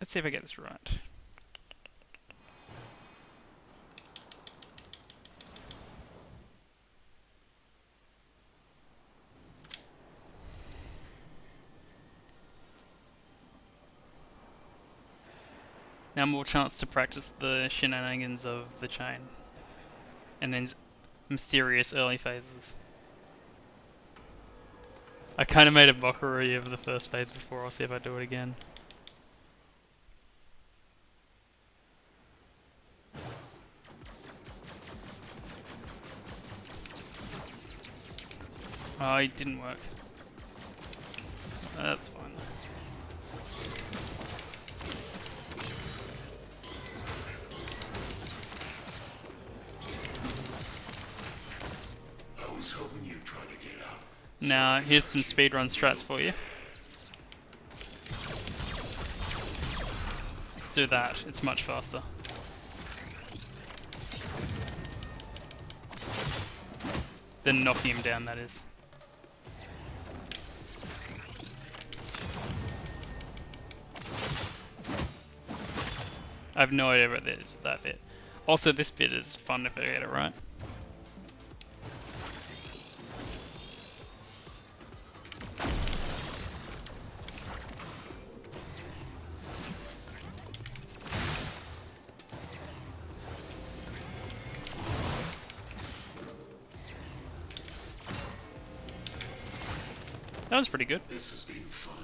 Let's see if I get this right. Now more chance to practice the shenanigans of the chain. And then mysterious early phases. I kind of made a mockery of the first phase before, I'll see if I do it again. Oh, it didn't work. That's fine. I was hoping you'd try to get out. Now, here's some speedrun strats for you. Do that, it's much faster. Then knocking him down, that is. I have no idea about this, that bit. Also, this bit is fun if I get it right. That was pretty good. This has been fun,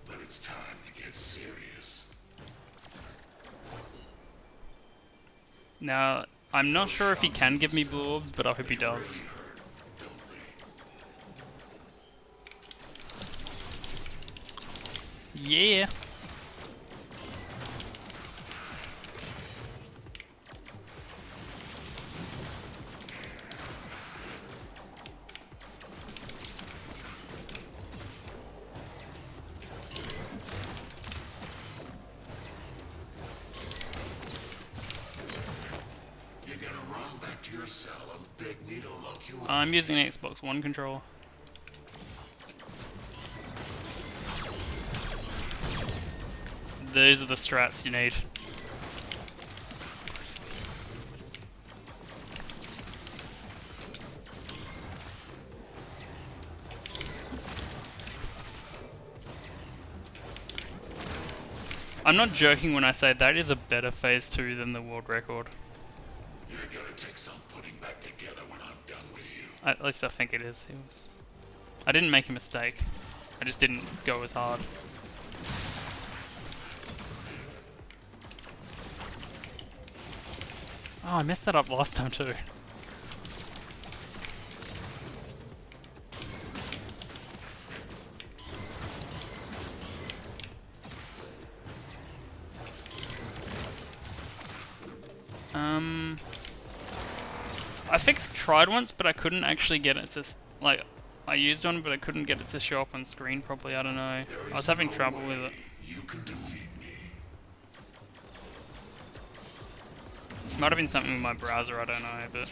but it's time to get serious. Now, I'm not sure if he can give me blue orbs, but I hope he does. Yeah! Your cell and beg me to lock you up. I'm using an Xbox One controller. Those are the strats you need. I'm not joking when I say that is a better phase 2 than the world record. You're gonna take some putting back together when I'm done with you. At least I think it is. I didn't make a mistake. I just didn't go as hard. Oh, I messed that up last time too. I think I tried once, but I couldn't actually get it to, like, I used one, but I couldn't get it to show up on screen properly, I don't know. I was having trouble with it. You can defeat me. Might have been something with my browser, I don't know, but...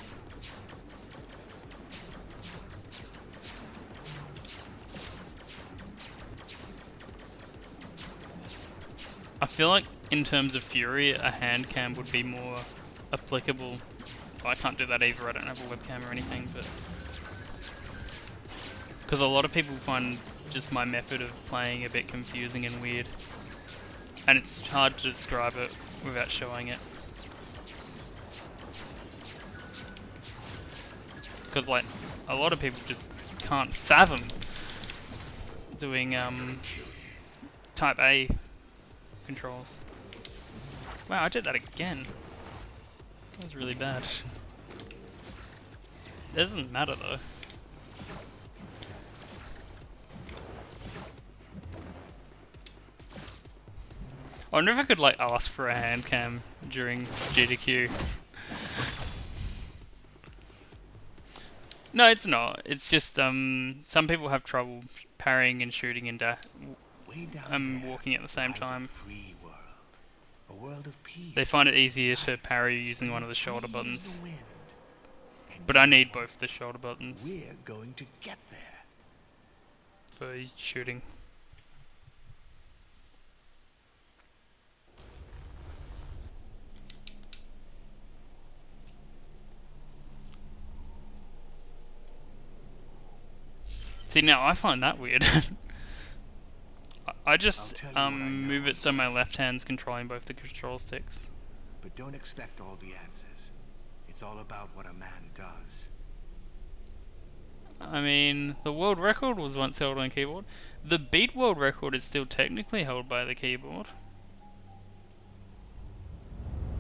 I feel like, in terms of Fury, a hand cam would be more applicable. Well, I can't do that either, I don't have a webcam or anything, but... Because a lot of people find just my method of playing a bit confusing and weird. And it's hard to describe it without showing it. Because, like, a lot of people just can't fathom doing, Type A controls. Wow, I did that again. That was really bad. It doesn't matter though. I wonder if I could like ask for a hand cam during GDQ. No, it's not. It's just some people have trouble parrying and shooting and walking at the same time. A world of peace. They find it easier to parry using one of the shoulder buttons. But I need both the shoulder buttons We're going to get there. for shooting. See, now I find that weird. I I'll just tell you what I know, move it so my left hand's controlling both the control sticks. but don't expect all the answers. It's all about what a man does. I mean, the world record was once held on keyboard. The beat world record is still technically held by the keyboard.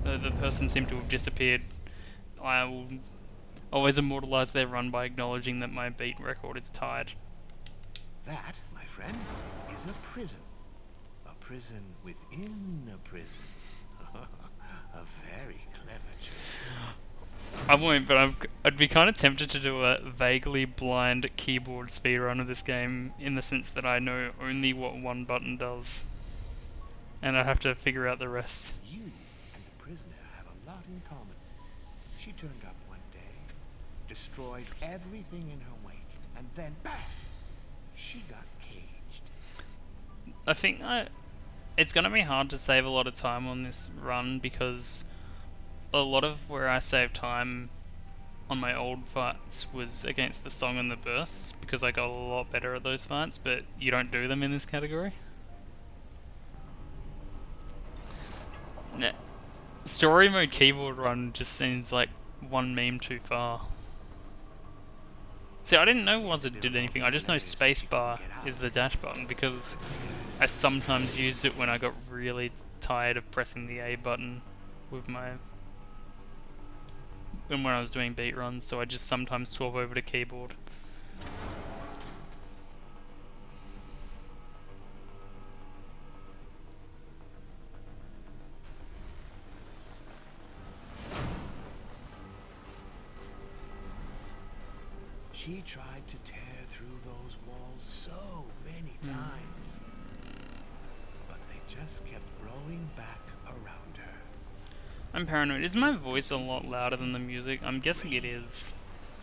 Though the person seemed to have disappeared. I will always immortalize their run by acknowledging that my beat record is tied. That, my friend, is a prison. A prison within a prison. A very clever trick. I won't, but I'd be kind of tempted to do a vaguely blind keyboard speedrun of this game in the sense that I know only what one button does. And I'd have to figure out the rest. You and the prisoner have a lot in common. She turned up one day, destroyed everything in her wake, and then bam! She got caged. I think it's going to be hard to save a lot of time on this run because a lot of where I saved time on my old fights was against the song and the bursts because I got a lot better at those fights, but you don't do them in this category. Nah. Story mode keyboard run just seems like one meme too far. See, I didn't know Wazard did anything, I just know spacebar is the dash button because I sometimes used it when I got really tired of pressing the A button with my... when I was doing beat runs, so I just sometimes swap over to keyboard. She tried to tear through those walls so many times, but they just kept growing back around her. I'm paranoid. Is my voice a lot louder than the music? I'm guessing it is.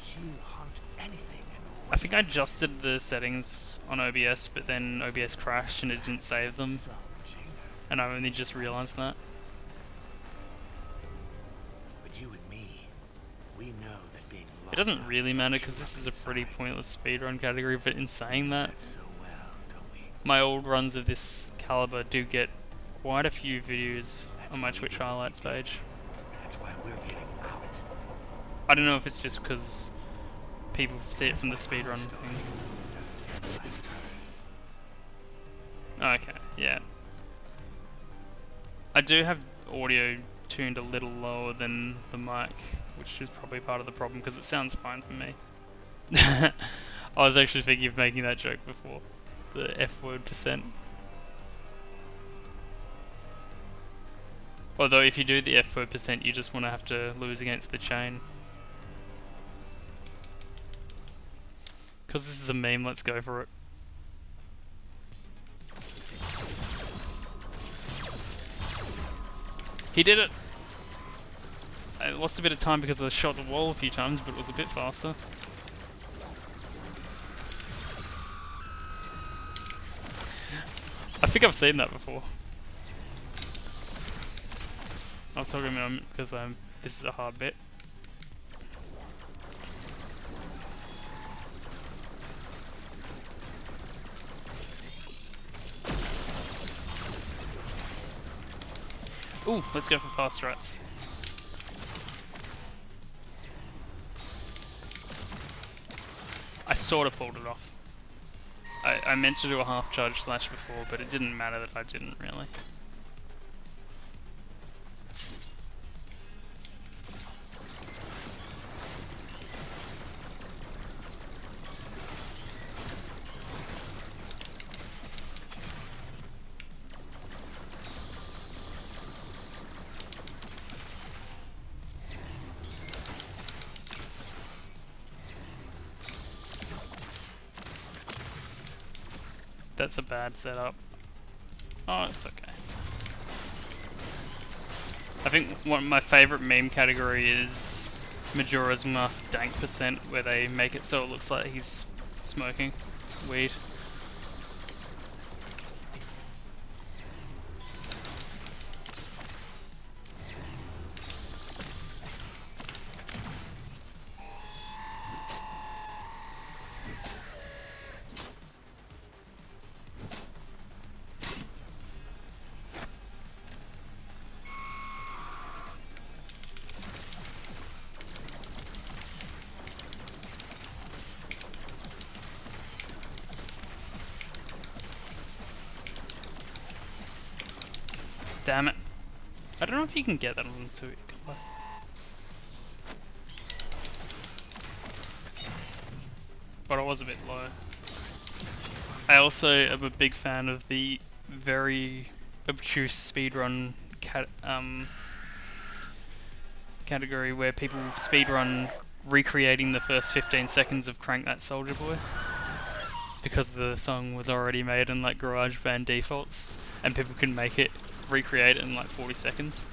She'll hunt anything and I think I adjusted the settings on OBS, but then OBS crashed and it didn't save them, and I only just realised that. But you and me, we know that being It doesn't really matter because this is a pretty pointless speedrun category, but in saying that, so well, don't we? my old runs of this caliber do get quite a few views on my Twitch highlights page. That's why we're getting out. I don't know if it's just because people see it from the speedrun thing. Okay, yeah. I do have audio tuned a little lower than the mic, which is probably part of the problem because it sounds fine for me. I was actually thinking of making that joke before. The F word %. Although if you do the F word %, you just want to have to lose against the chain. Because this is a meme, let's go for it. He did it! I lost a bit of time because I shot the wall a few times, but it was a bit faster. I think I've seen that before. I'll talk in a moment because this is a hard bit. Ooh, let's go for fast strats. I sort of pulled it off. I meant to do a half charge slash before, but it didn't matter that I didn't really. That's a bad setup. Oh, it's okay. I think one of my favourite meme category is Majora's Mask Dank %, where they make it so it looks like he's smoking weed. Damn it. I don't know if you can get that on 2. But I was a bit low. I also am a big fan of the very obtuse speedrun category where people speedrun recreating the first 15 seconds of Crank That Soldier Boy. Because the song was already made in like GarageBand defaults, and people can make it, recreate it in like 40 seconds.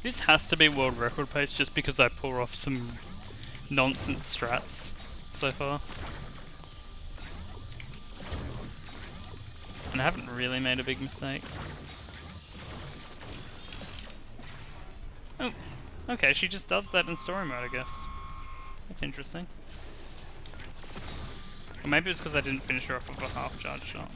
This has to be world record pace just because I pull off some nonsense strats so far. And I haven't really made a big mistake. Oh, okay, she just does that in story mode, I guess. That's interesting. Or maybe it's because I didn't finish her off with a half charge shot.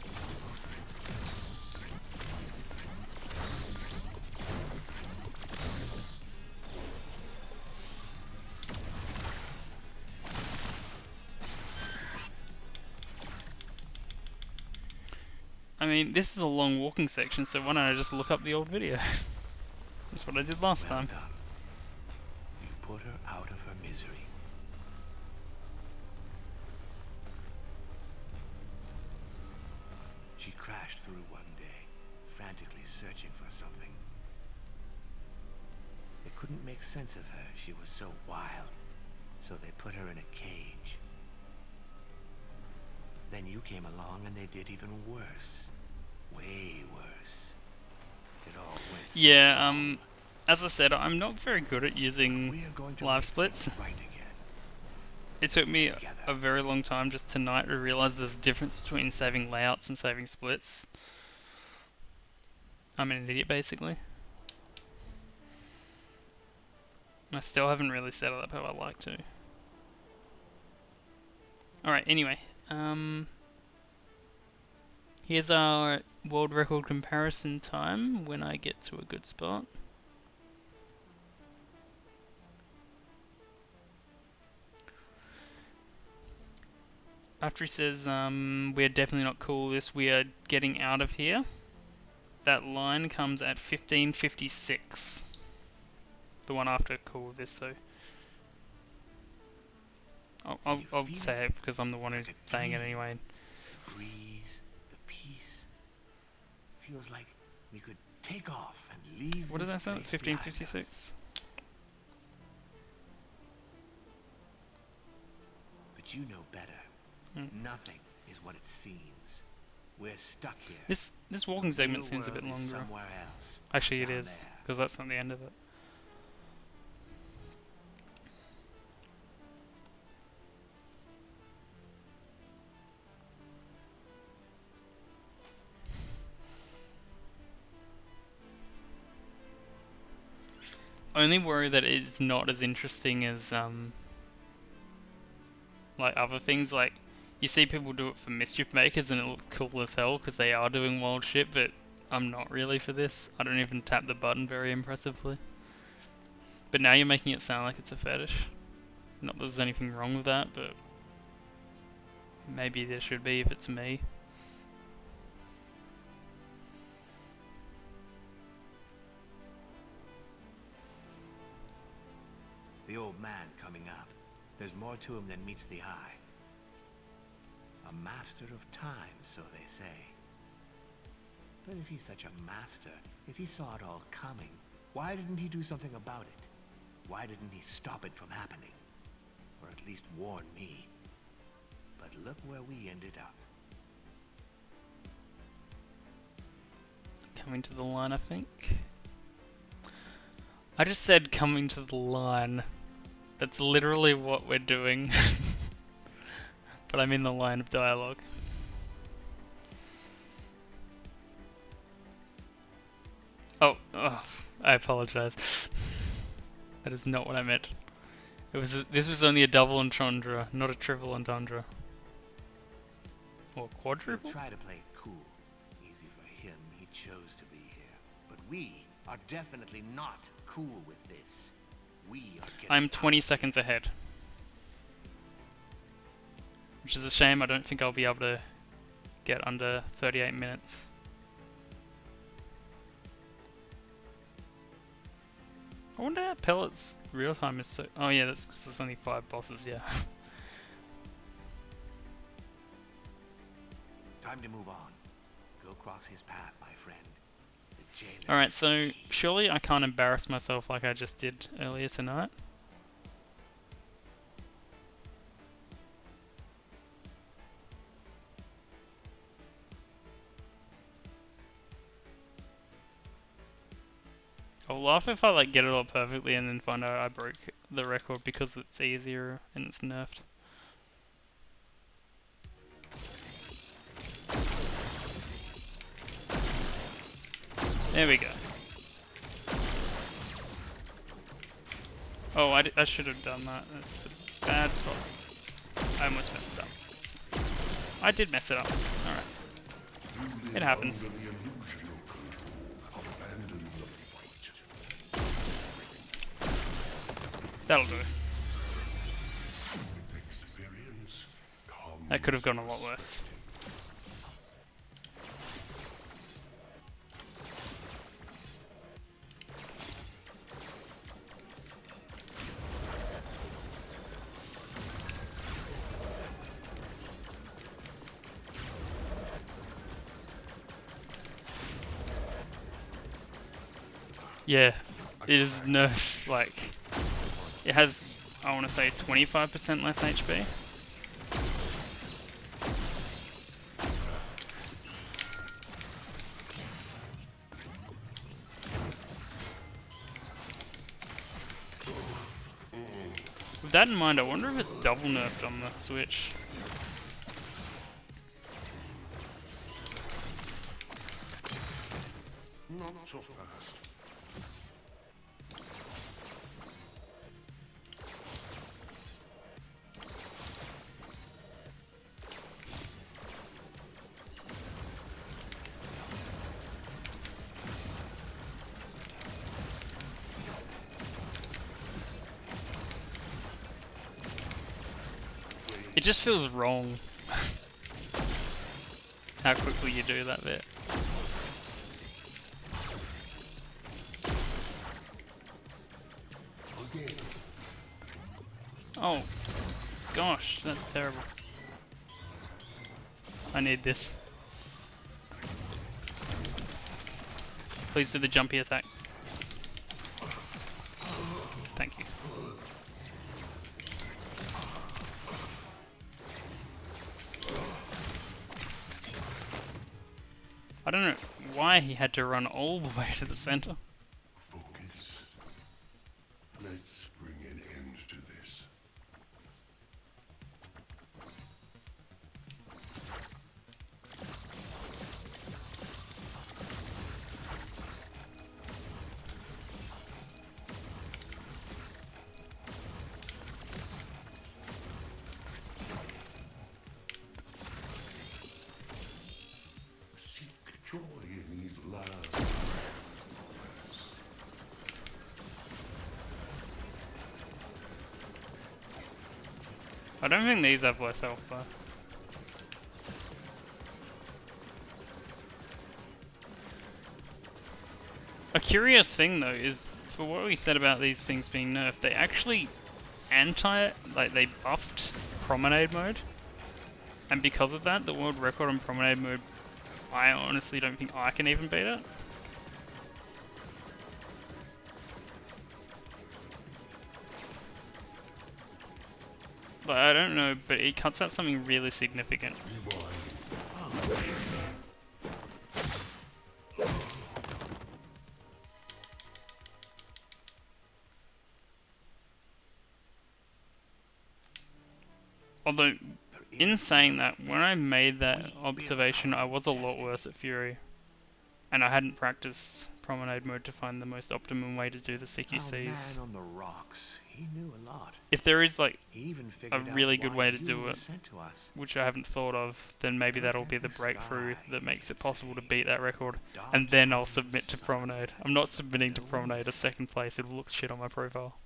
I mean, this is a long walking section, so why don't I just look up the old video? That's what I did last time. Done. You put her out of her misery. She crashed through one day, frantically searching for something. They couldn't make sense of her. She was so wild. So they put her in a cage. Then you came along and they did even worse. Way worse. It all went so Yeah, wrong. as I said, I'm not very good at using We are going to live make splits. things right again. It took me Together. a very long time just tonight to realize there's a difference between saving layouts and saving splits. I'm an idiot, basically. I still haven't really set it up how I like to. Alright, anyway. Here's our world record comparison time when I get to a good spot. After he says, we're definitely not cool this, we are getting out of here. That line comes at 15:56. The one after cool this, so. I'll say it because I'm the one who's saying it anyway. The breeze, the peace. Feels like we could take off and leave. What did I this say? place behind us. 15:56? But you know better. Hmm. Nothing is what it seems. We're stuck here. This walking segment Real seems a bit world is longer. somewhere else. Actually, it down is, there. because that's not the end of it. Only worry that it's not as interesting as like other things. Like you see people do it for Mischief Makers and it looks cool as hell because they are doing wild shit, but I'm not really for this. I don't even tap the button very impressively. But now you're making it sound like it's a fetish. Not that there's anything wrong with that, but maybe there should be if it's me. The old man coming up. There's more to him than meets the eye. A master of time, so they say. But if he's such a master, if he saw it all coming, why didn't he do something about it? Why didn't he stop it from happening? Or at least warn me? But look where we ended up. Coming to the line, I think. I just said coming to the line. That's literally what we're doing. But I'm in the line of dialogue. Oh, Oh, I apologize. That is not what I meant. This was only a double entendre, not a triple entendre. Or He'll quadruple? try to play it cool. Easy for him, he chose to be here. But we are definitely not cool with this. We are getting I'm out 20 of seconds ahead. Which is a shame. I don't think I'll be able to get under 38 minutes. I wonder how Pellet's real time is so... Oh yeah, that's because there's only 5 bosses, yeah. Time to move on. Go cross his path, my friend. The jailer Alright, is so key. surely I can't embarrass myself like I just did earlier tonight. I'll laugh if I like get it all perfectly and then find out I broke the record because it's easier and it's nerfed. There we go. Oh, I should have done that. That's a bad spot. I almost messed it up. I did mess it up. Alright. It happens. Under the illusion of abandon the fight. That'll do. With experience comes That could have gone a lot worse. Yeah, it is nerfed, like, it has, I want to say, 25% less HP. With that in mind, I wonder if it's double nerfed on the Switch. not so fast. It just feels wrong how quickly you do that bit. Again. Oh, gosh, that's terrible. I need this. Please do the jumpy attack. Thank you. I don't know why he had to run all the way to the center. Focus. Let's bring an end to this. Seek joy in these last breaths. I don't think these have less health though. A curious thing though is, for what we said about these things being nerfed, they actually they buffed Promenade mode. And because of that, the world record on Promenade mode, I honestly don't think I can even beat it. But I don't know, but it cuts out something really significant. Although, in saying that, when I made that observation, I was a lot worse at Fury. And I hadn't practiced promenade mode to find the most optimum way to do the Our CQCs. man on the rocks, he knew a lot. If there is like He even a figured really out good why way to you do were it, sent to us. which I haven't thought of, then maybe Look that'll at be the the breakthrough sky, that makes you it possible to say. beat that record. Dark And then I'll in the submit to sun. promenade. I'm not submitting to No promenade one's- as second place, it'll look shit on my profile.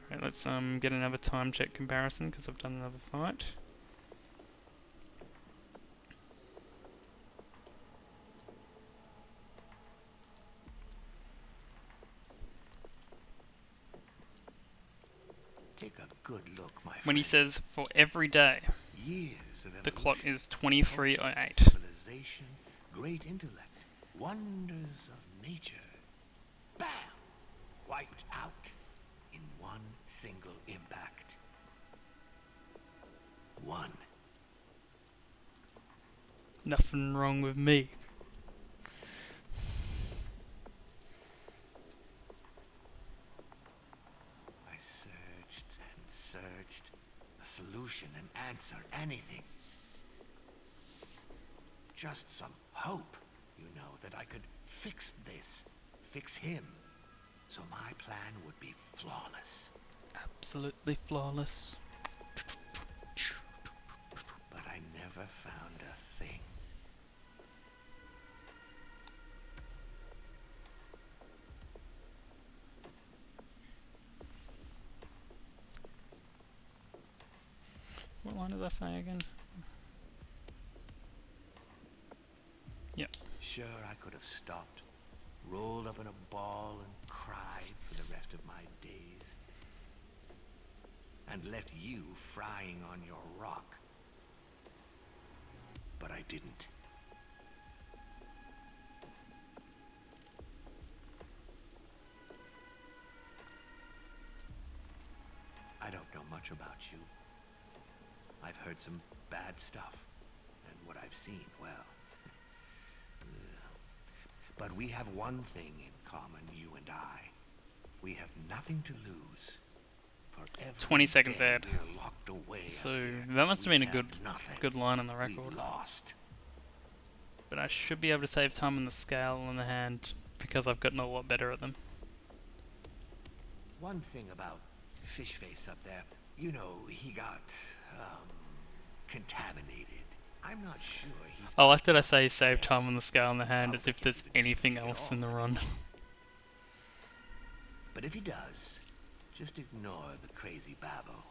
Alright, let's get another time check comparison because I've done another fight. Take a good look, my friend. When he says for every day, Years of the clock evolution, is 23:08. civilization, great intellect, wonders of nature. Bam! Wiped out in one single impact. One. Nothing wrong with me. I searched and searched. A solution, an answer, anything. Just some hope, you know, that I could fix this, fix him. So my plan would be flawless. Absolutely flawless. But I never found a thing. What line did I say again? Yep. Sure, I could have stopped, rolled up in a ball and cried for the rest of my days. And left you frying on your rock. But I didn't. I don't know much about you. I've heard some bad stuff, and what I've seen, well... But we have one thing in common, you and I. We have nothing to lose. For every 20 seconds day out. we're locked away up So here, that must have we been a nothing. good line on the We've record. lost. But I should be able to save time on the scale and the hand because I've gotten a lot better at them. One thing about Fishface up there, you know, he got, contaminated. I'm not sure he's... I like got that I much say to save say. time on the scale and the hand as Probably if there's can't even anything speak at else all. in the run. But if he does, just ignore the crazy babble.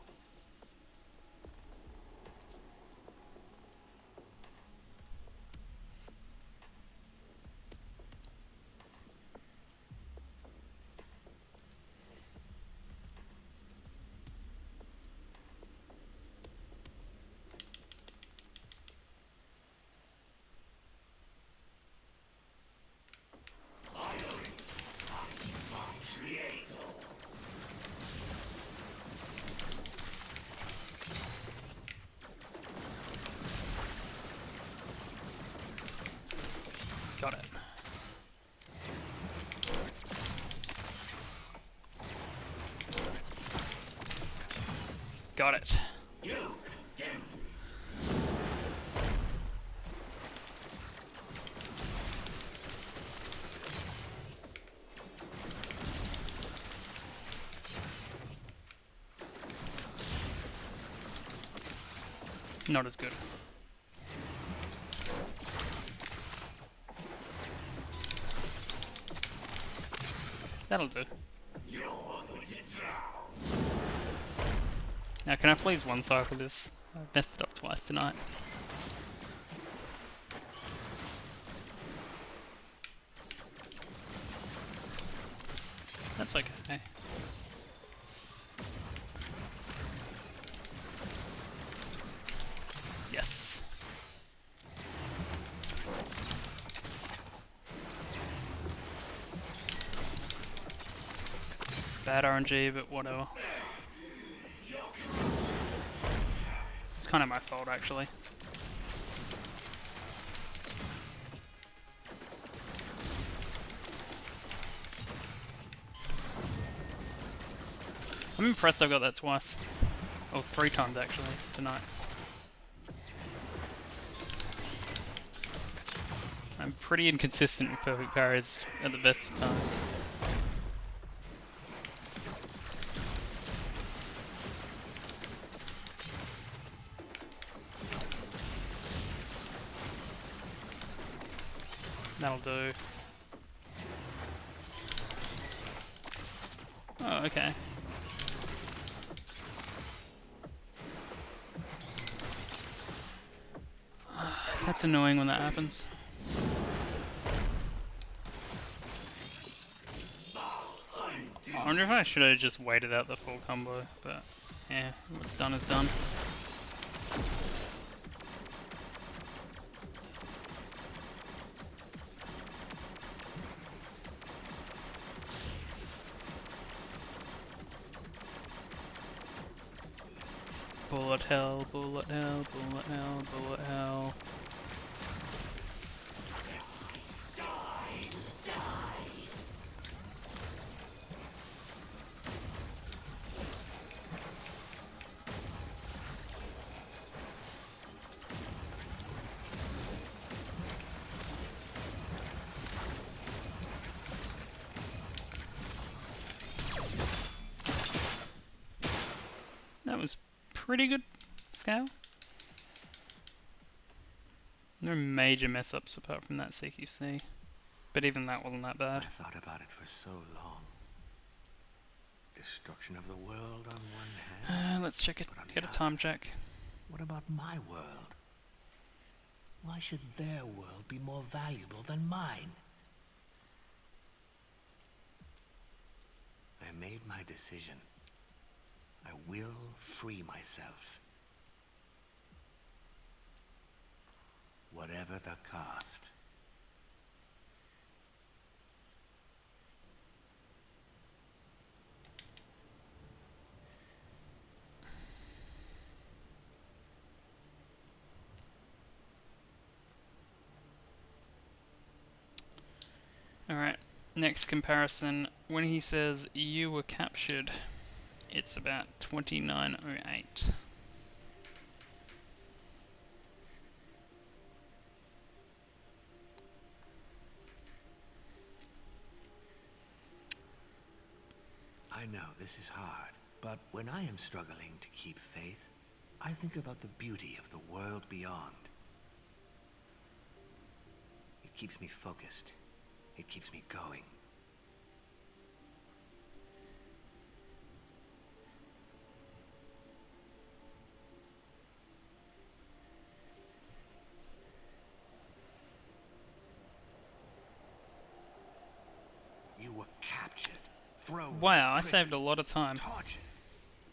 Got it. Got it. Not as good. That'll do. Now can I please one cycle this? I've messed it up twice tonight. That's okay. Yes. Bad RNG, but whatever. It's kind of my fault, actually. I'm impressed I got that twice. Or 3 times actually, tonight. I'm pretty inconsistent with perfect parries at the best of times. That'll do. Oh, okay. That's annoying when that happens. I wonder if I should have just waited out the full combo, but yeah, what's done is done. Bullet hell, bullet hell, bullet hell, bullet hell. That was pretty good scale. No major mess ups apart from that CQC. But even that wasn't that bad. I thought about it for so long. Destruction of the world on one hand. Let's check it. but on the Get a other, time check. What about my world? Why should their world be more valuable than mine? I made my decision. I will free myself. Whatever the cost. Alright, next comparison. When he says you were captured, it's about 2908. I know this is hard, but when I am struggling to keep faith, I think about the beauty of the world beyond. It keeps me focused. It keeps me going. You were captured, thrown, Wow, I imprisoned, saved a lot of time. tortured.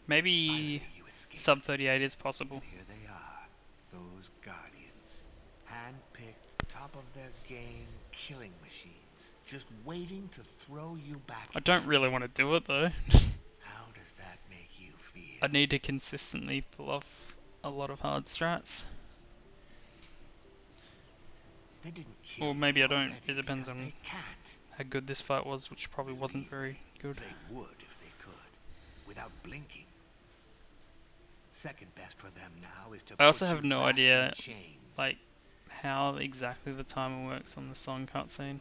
Maybe Finally, you escaped. sub 38 is possible. And here they are, those guardians, hand-picked, top of their game, killing machines, just waiting to throw you back. I don't really want to do it though. How does that make you feel? I need to consistently pull off a lot of hard strats. They didn't kill Or maybe you I don't. already It depends because on they can't. how good this fight was, which probably wasn't very good. They would if they could, without blinking. Second best for them now is to I also put have you no back idea, in chains. like, how exactly the timer works on the song cutscene.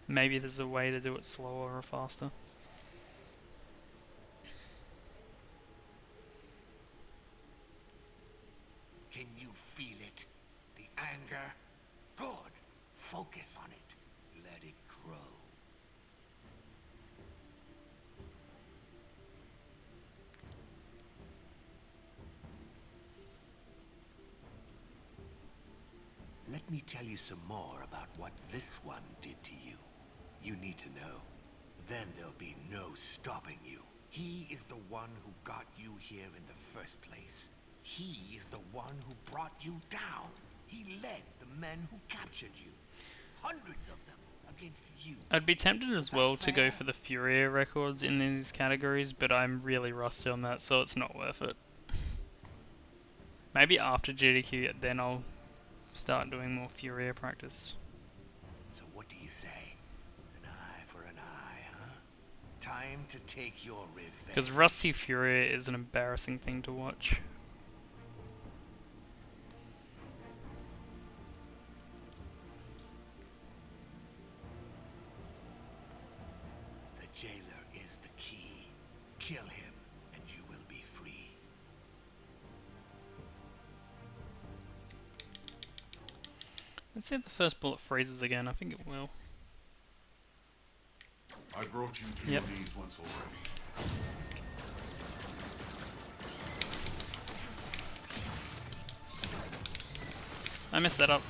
Maybe there's a way to do it slower or faster. Can you feel it? The anger? Good. Focus on it. Let it grow. Let me tell you some more about what this one did to you. You need to know. Then there'll be no stopping you. He is the one who got you here in the first place. He is the one who brought you down. He led the men who captured you. Hundreds of them against you. I'd be tempted as well to go for the Furi records in these categories, but I'm really rusty on that, so it's not worth it. Maybe after GDQ, then I'll start doing more Furi practice. So what do you say? An eye for an eye, huh? Time to take your revenge. Because Rusty Fury is an embarrassing thing to watch. The jailer is the key. Kill him, and you will be free. Let's see if the first bullet freezes again. I think it will. I brought you to Yep. your knees once already. I messed that up.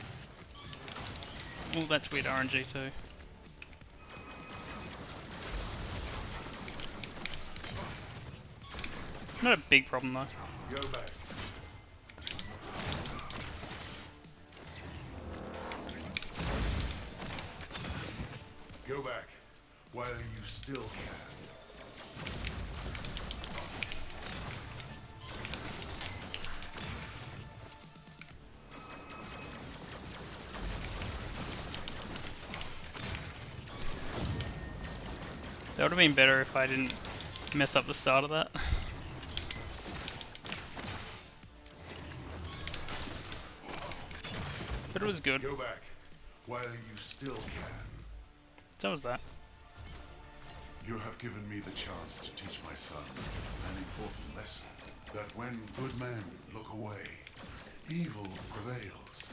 Oh, that's weird RNG too. Not a big problem though. Go back. Go back while you still can. That would have been better if I didn't mess up the start of that. But it was good. Go back while you still can. So was that. You have given me the chance to teach my son an important lesson. That when good men look away, evil prevails.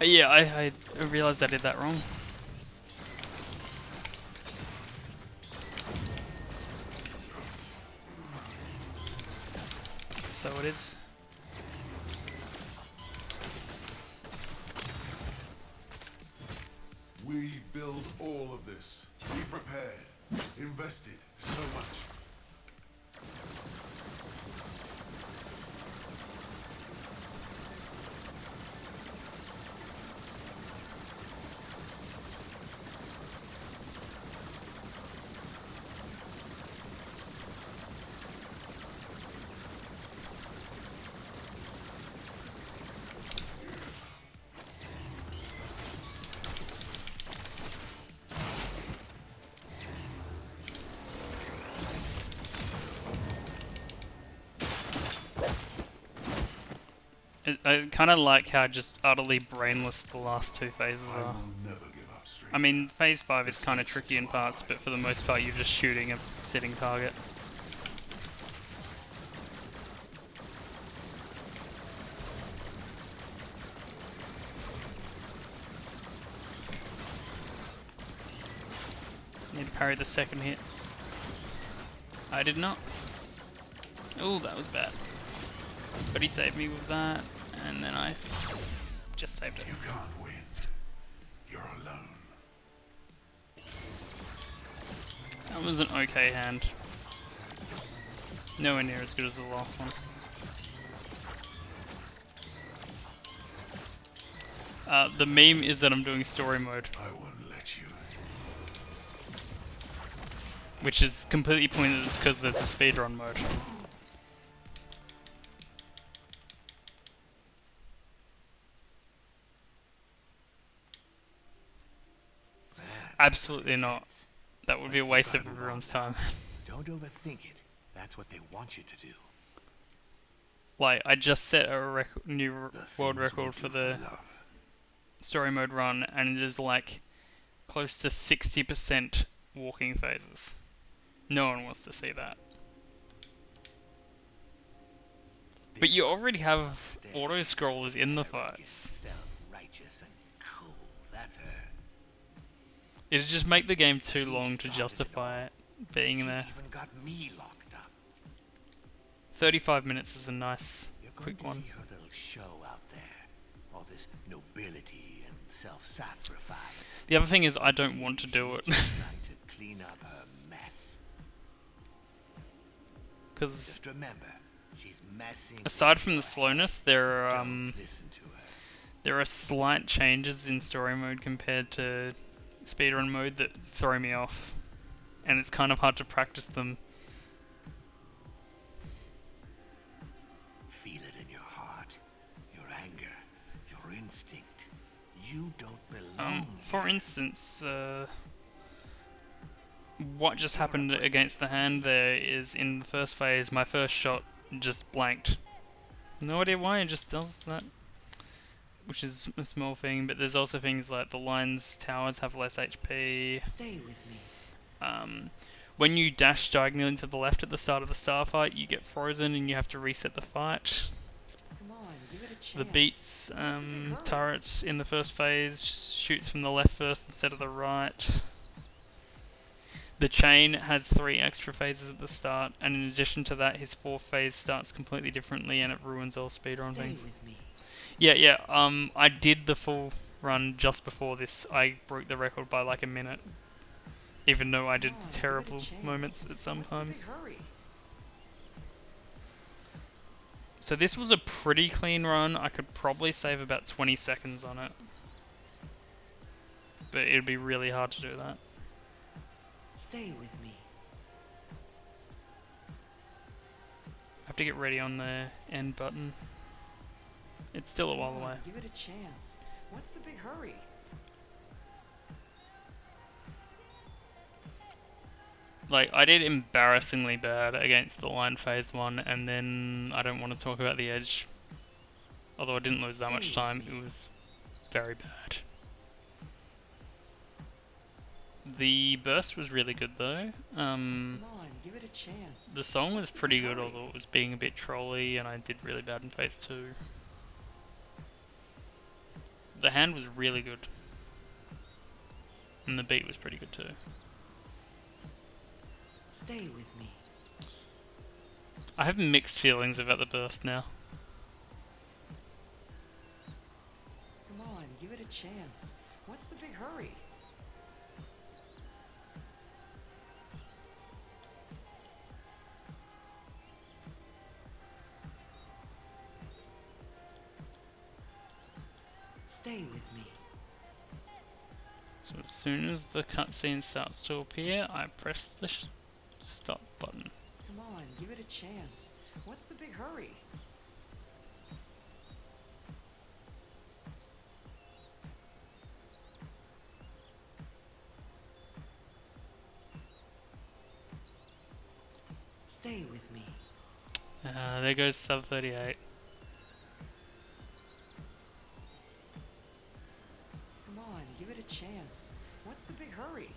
Yeah, I realized I did that wrong. So it is. We build all of this. We prepared, invested so much. I kind of like how just utterly brainless the last two phases I are. will never give up, stranger. I mean, phase 5 is kind of tricky in parts, but for the most part you're just shooting a sitting target. Need to parry the second hit. I did not. Oh, that was bad. But he saved me with that, and then I just saved it. You can't win. You're alone. That was an okay hand. Nowhere near as good as the last one. The meme is that I'm doing story mode, I won't let you. which is completely pointless because there's a speedrun mode. Absolutely not. That would be a waste of everyone's time. Don't overthink it. That's what they want you to do. Like, I just set a new The world things record we'll for do the love. story mode run, and it is like close to 60% walking phases. No one wants to see that. But This you already have stairs. auto scrollers in the Arrogant, fights. self-righteous and cool. That's her. It'd just make the game too She long to started it justify all. it being She there. even got me locked up. 35 minutes is a nice, You're going quick to one. see her little show out there. All this nobility and self-sacrifice. The other thing is I don't want to She's do it. just trying to clean up her mess. Because Just remember, she's messing. aside with from the your slowness, head. there are Don't listen to her. there are slight changes in story mode compared to speedrun mode that throw me off, and it's kind of hard to practice them. instinct. You don't belong For here. instance, what just happened against the hand there is in the first phase, my first shot just blanked. No idea why, it just does that. Which is a small thing, but there's also things like the lion's towers have less HP. Stay with me. When you dash diagonally to the left at the start of the starfight, you get frozen and you have to reset the fight. Come on, give it a chance. The Beats turret in the first phase shoots from the left first instead of the right. The Chain has 3 extra phases at the start, and in addition to that, his 4th phase starts completely differently and it ruins all speedrun Stay things. with me. Yeah, I did the full run just before this. I broke the record by like a minute. Even though I did terrible moments at some times. So this was a pretty clean run. I could probably save about 20 seconds on it. But it'd be really hard to do that. Stay with me. I have to get ready on the end button. It's still a while away. Give it a chance. What's the big hurry? Like, I did embarrassingly bad against the Lion Phase 1, and then I don't want to talk about the Edge. Although I didn't lose that much time, it was very bad. The burst was really good though. Come on, give it a chance. The song was pretty good, although it was being a bit trolly, and I did really bad in Phase 2. The hand was really good. And the beat was pretty good too. Stay with me. I have mixed feelings about the burst now. Come on, give it a chance. What's the big hurry? Stay with me. So as soon as the cutscene starts to appear, I press the stop button. Come on, give it a chance. What's the big hurry? Stay with me. There goes sub 38. Come on, give it a chance. What's the big hurry?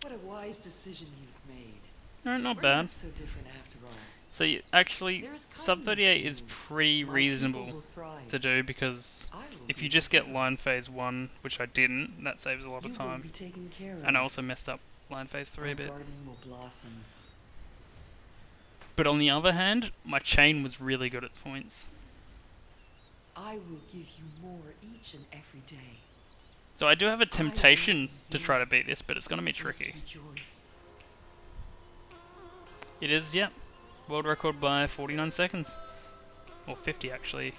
What a wise decision you've made. No, not We're bad. not so different after all. So actually, There is sub kindness 38 in is you. pretty My reasonable people will thrive. to do, because I will if be you just get fulfilled. Lion Phase 1, which I didn't, that saves a lot of You will time. be taken care of. And I also messed up Lion Phase 3 a Our bit. garden will blossom. But on the other hand, my chain was really good at points. I will give you more each and every day. So I do have a temptation to try to beat this, but it's going to be Let's tricky. rejoice. It is, yeah. World record by 49 seconds. Or 50 actually.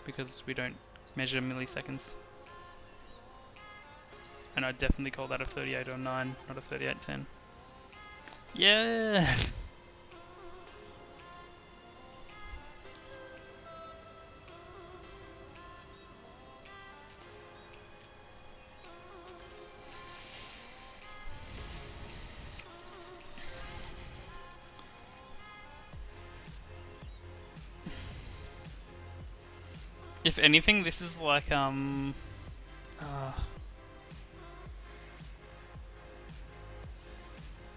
Because we don't measure milliseconds. And I'd definitely call that a 3809, not a 3810. Yeah! If anything, this is like,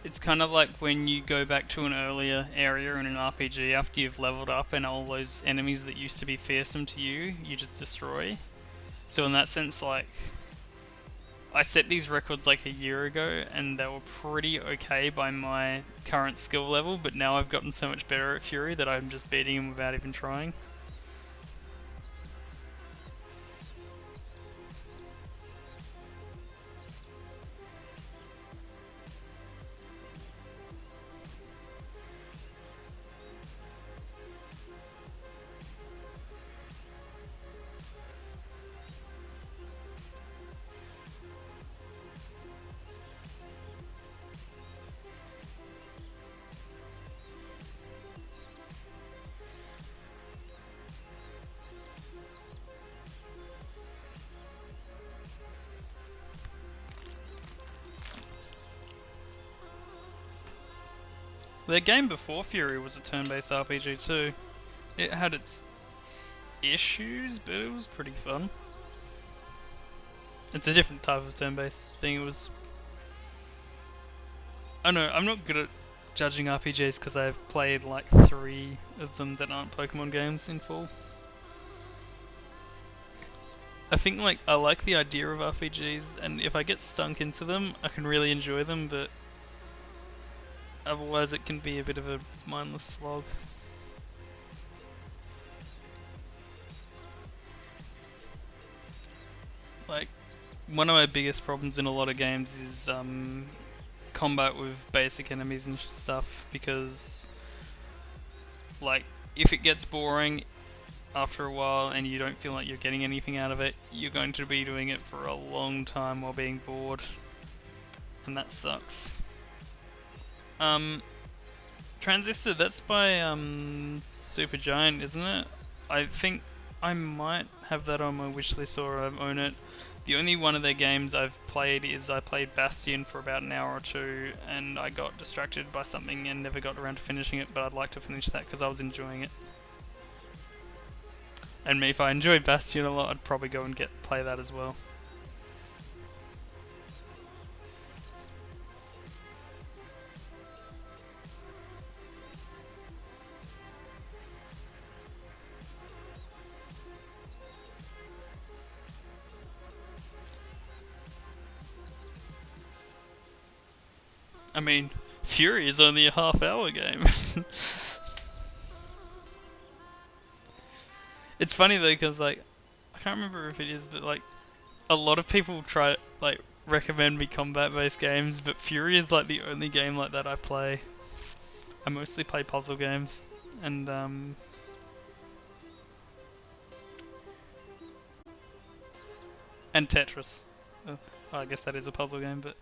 it's kind of like when you go back to an earlier area in an RPG after you've leveled up and all those enemies that used to be fearsome to you, you just destroy. So in that sense, like, I set these records like a year ago and they were pretty okay by my current skill level, but now I've gotten so much better at Fury that I'm just beating him without even trying. The game before Fury was a turn-based RPG too. It had its issues, but it was pretty fun. It's a different type of turn-based thing. It was... I know, I'm not good at judging RPGs because I've played like 3 of them that aren't Pokemon games in full. I think like I like the idea of RPGs, and if I get stunk into them, I can really enjoy them, but otherwise it can be a bit of a mindless slog. Like, one of my biggest problems in a lot of games is combat with basic enemies and stuff, because like if it gets boring after a while and you don't feel like you're getting anything out of it, you're going to be doing it for a long time while being bored, and that sucks. Transistor, that's by Supergiant, isn't it? I think I might have that on my wishlist or I own it. The only one of their games I've played is I played Bastion for about an hour or 2 and I got distracted by something and never got around to finishing it, but I'd like to finish that because I was enjoying it. And if I enjoyed Bastion a lot, I'd probably go and play that as well. I mean, Fury is only a half-hour game. It's funny though, because like, I can't remember if it is, but like, a lot of people recommend me combat-based games, but Fury is like the only game like that I play. I mostly play puzzle games, and Tetris. I guess that is a puzzle game, but